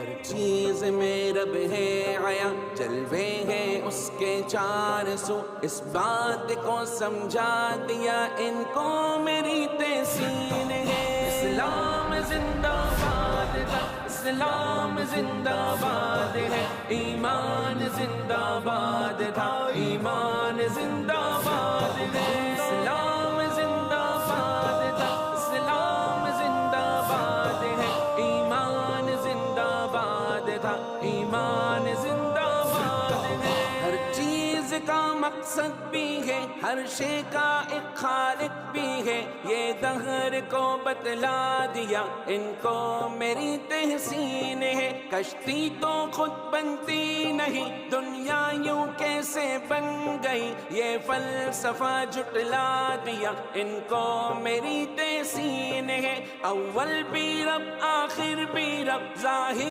हर चीज में रब है आया, जलवे हैं उसके चार सौ। इस बात को समझा दिया इनको मेरी तहसीन है। इस्लाम जिंदाबाद था, इस्लाम जिंदाबाद है। ईमान जिंदाबाद था, ईमान जिंदाबाद है। इस्लाम जिंदाबाद था, इस्लाम जिंदाबाद है। ईमान जिंदाबाद था, ईमान जिंदाबाद है। हर चीज का मकसद भी है, हर शे का एक खालिक भी है। ये दहर को बतला दिया इनको मेरी तहसीन है। कश्ती तो खुद बनती नहीं, दुनिया यूं कैसे बन गई। ये फलसफा जुटला दिया इनको मेरी तहसीन है। अव्वल भी रब आखिर भी रब, ज़ाहिर